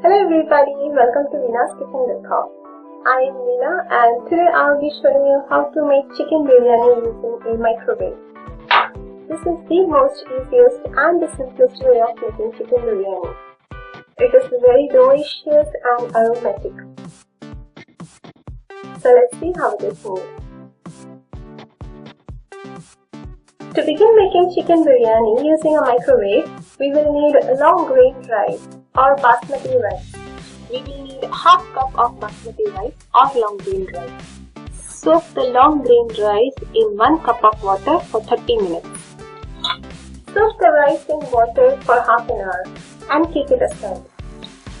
Hello everybody, welcome to Veena's Kitchen.com. I am Veena and today I'll be showing you how to make chicken biryani using a microwave. This is the most easiest and the simplest way of making chicken biryani. It is very delicious and aromatic. So let's see how it is made. To begin making chicken biryani using a microwave, we will need long grain rice or basmati rice. We will need half cup of basmati rice or long grain rice. Soak the long grain rice in 1 cup of water for 30 minutes. Soak the rice in water for half an hour and keep it aside.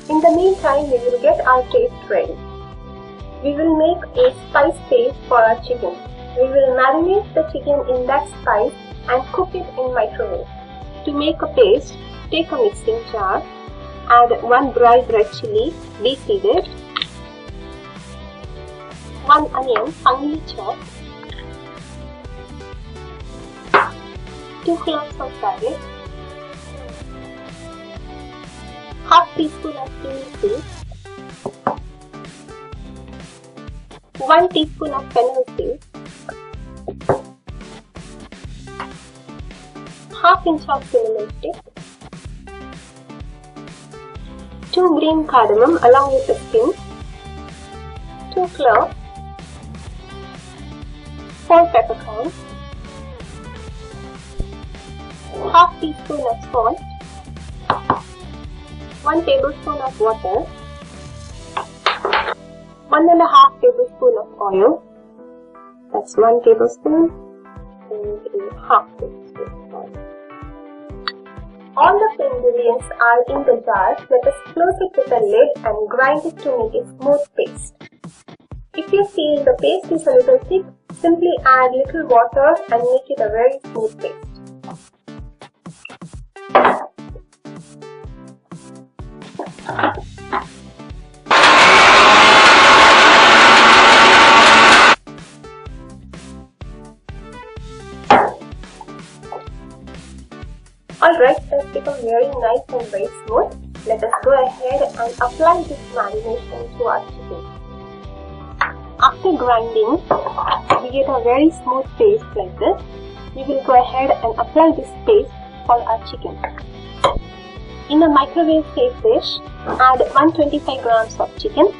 In the meantime, we will get our paste ready. We will make a spice paste for our chicken. We will marinate the chicken in that spice and cook it in microwave. To make a paste, take a mixing jar, add 1 dried red chilli, de-seeded, 1 onion, finely chopped, 2 cloves of garlic, half teaspoon of cumin seeds, 1 teaspoon of fennel seeds, half inch of cinnamon stick, 2 green cardamom along with the skin, 2 cloves, 4 peppercorns, half teaspoon of salt, 1 tablespoon of water, 1½ tablespoon of oil, that's 1 tablespoon and a half tablespoon of oil. All the ingredients are in the jar. Let us close it with a lid and grind it to make a smooth paste. If you feel the paste is a little thick, simply add little water and make it a very smooth paste. Alright, it has become very nice and very smooth. Let us go ahead and apply this marination to our chicken. After grinding, we get a very smooth paste like this. We will go ahead and apply this paste for our chicken. In a microwave safe dish, add 125 grams of chicken,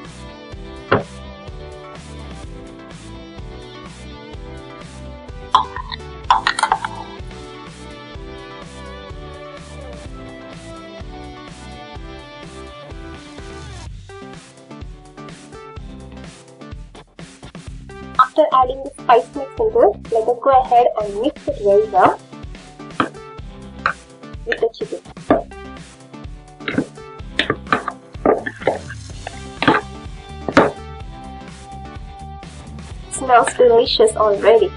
After adding the spice mix into it, let us go ahead and mix it very well with the chicken. It smells delicious already.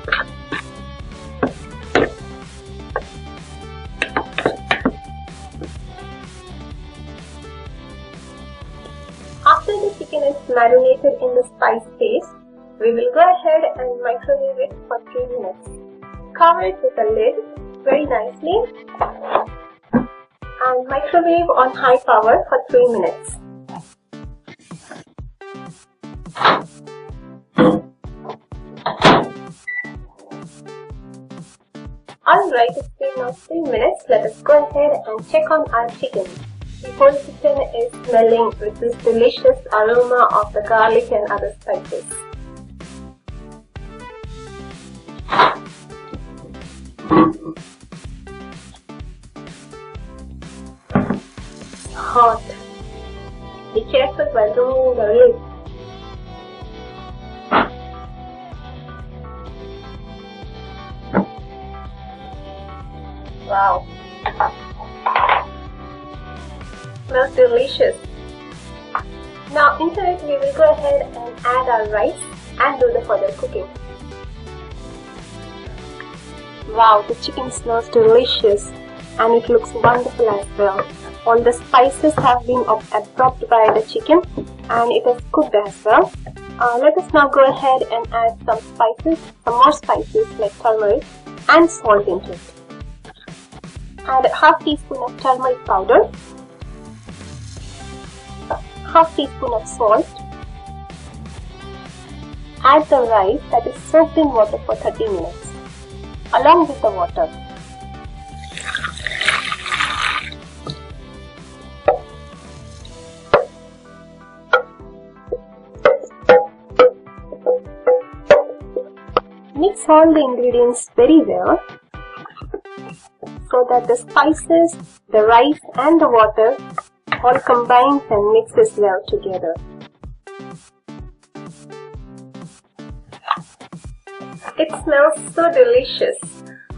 After the chicken is marinated in the spice paste, we will go ahead and microwave it for 3 minutes. Cover it with a lid very nicely and microwave on high power for 3 minutes. Alright, it's been now 3 minutes. Let us go ahead and check on our chicken. The whole chicken is smelling with this delicious aroma of the garlic and other spices. Hot. Be careful while removing the lid. Wow. Smells delicious. Now into it we will go ahead and add our rice and do the further cooking. Wow, the chicken smells delicious and it looks wonderful as well. All the spices have been absorbed by the chicken and it is cooked as well. Let us now go ahead and add some more spices like turmeric and salt into it. Add half teaspoon of turmeric powder, 1/2 teaspoon of salt. Add the rice that is soaked in water for 30 minutes along with the water. Mix all the ingredients very well so that the spices, the rice and the water all combines and mixes well together. It smells so delicious.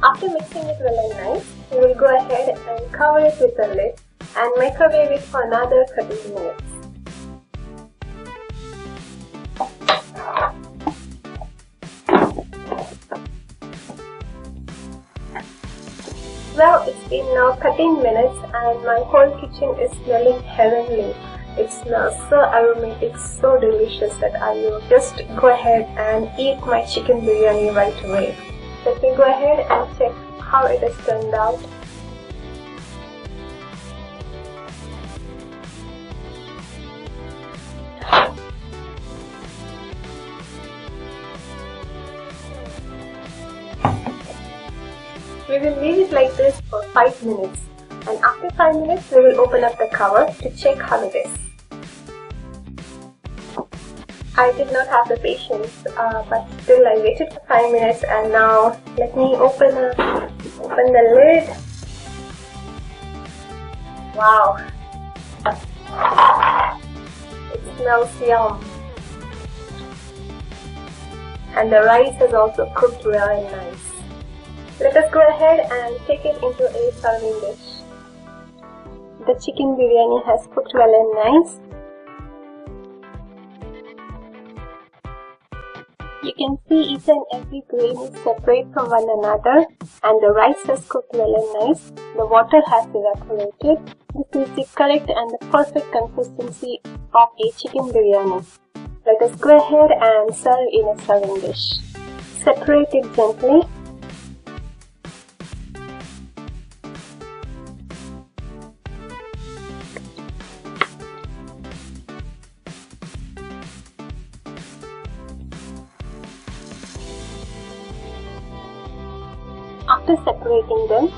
After mixing it well and nice, we will go ahead and cover it with a lid and microwave it for another 30 minutes. Well, it's been now 13 minutes and my whole kitchen is smelling heavenly. It smells so aromatic, so delicious that I will just go ahead and eat my chicken biryani right away. Let me go ahead and check how it has turned out. We will leave it like this for 5 minutes, and after 5 minutes we will open up the cover to check how it is. I did not have the patience, but still I waited for 5 minutes, and now let me open the lid. Wow! It smells yum. And the rice has also cooked well and nice. Let us go ahead and take it into a serving dish. The chicken biryani has cooked well and nice. You can see each and every grain is separate from one another, and the rice has cooked well and nice. The water has evaporated. This is the correct and the perfect consistency of a chicken biryani. Let us go ahead and serve in a serving dish. Separate it gently. After separating them,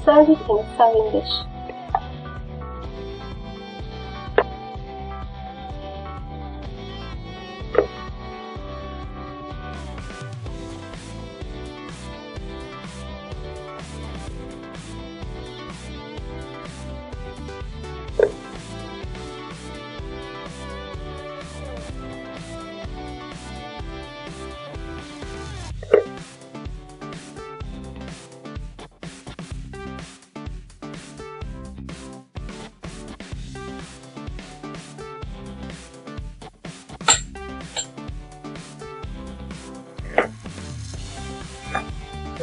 serve it in a serving dish.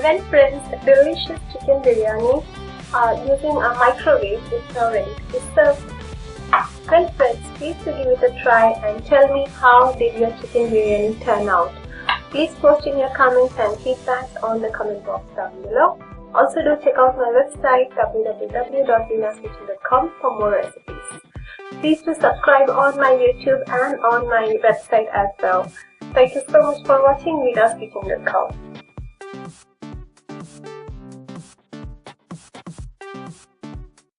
Well friends, delicious chicken biryani using a microwave is now ready to be served. Well friends, please do give it a try and tell me how did your chicken biryani turn out. Please post in your comments and feedbacks on the comment box down below. Also do check out my website www.veenaskitchen.com for more recipes. Please do subscribe on my YouTube and on my website as well. Thank you so much for watching veenaskitchen.com.